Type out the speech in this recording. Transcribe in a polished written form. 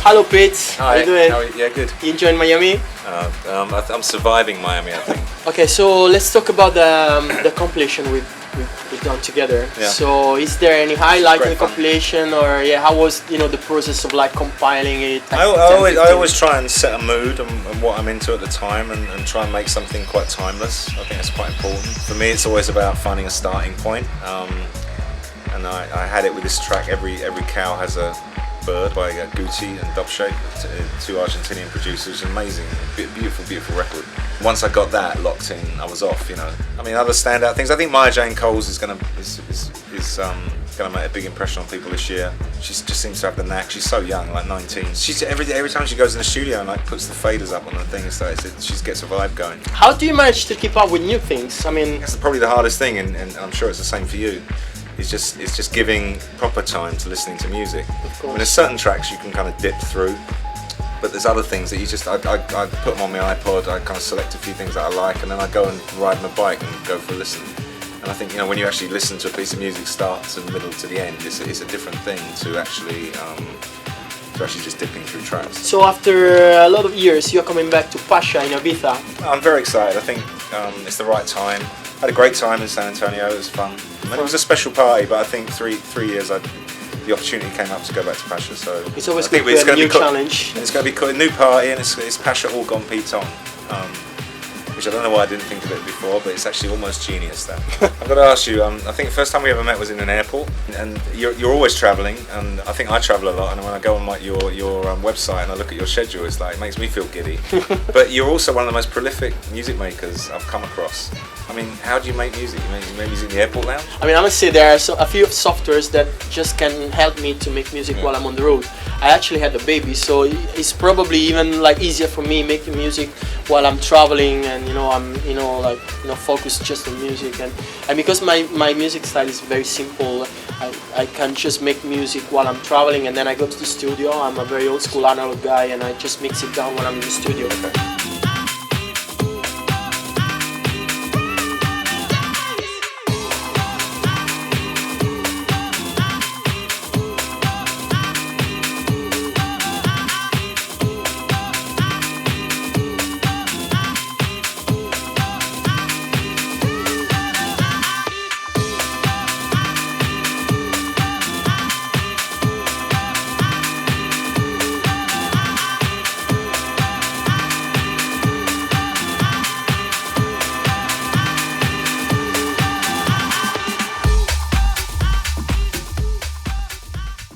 Hello, Pete. How Hi. you doing? Yeah, good. You enjoying Miami? I'm surviving Miami, I think. Okay, so let's talk about the compilation we've done together. Yeah. So, is there any highlight in the Great fun. compilation, or how was the process of like compiling it? Like I always try and set a mood and what I'm into at the time, and try and make something quite timeless. I think that's quite important. For me, it's always about finding a starting point. And I had it with this track. Every cow has a bird by Gucci and Dubshape, two Argentinian producers. Amazing, beautiful record. Once I got that locked in, I was off. I mean, other standout things. I think Maya Jane Coles is gonna make a big impression on people this year. She just seems to have the knack. She's so young, like 19. She's every time she goes in the studio and like puts the faders up on the thing, she just gets a vibe going. How do you manage to keep up with new things? I mean, That's probably the hardest thing, and I'm sure it's the same for you. It's just giving proper time to listening to music. Of course. I mean, there's certain tracks you can kind of dip through, but there's other things that I put them on my iPod. I kind of select a few things that I like, and then I go and ride my bike and go for a listen. And I think when you actually listen to a piece of music start to the middle to the end, it's a different thing to actually just dipping through tracks. so after a lot of years, you're coming back to Pasha in Ibiza. I'm very excited. I think it's the right time. I had a great time in San Antonio. It was fun. I mean, it was a special party, but I think three years the opportunity came up to go back to Pasha. So It's always I think good to have a gonna new be challenge. It's going to be a new party, and it's Pasha all gone Pete Tong. Which I don't know why I didn't think of it before, but it's actually almost genius that. I've got to ask you, I think the first time we ever met was in an airport, and you're always travelling, and I think I travel a lot, and when I go on your website and I look at your schedule, it makes me feel giddy. But you're also one of the most prolific music makers I've come across. I mean, how do you make music? You make music in the airport lounge? I mean, I must say there are a few softwares that just can help me to make music while I'm on the road. I actually had a baby, so it's probably even like easier for me making music while I'm traveling, and I'm focused just on music, and because my music style is very simple, I can just make music while I'm traveling, and then I go to the studio. I'm a very old school analog guy, and I just mix it down when I'm in the studio.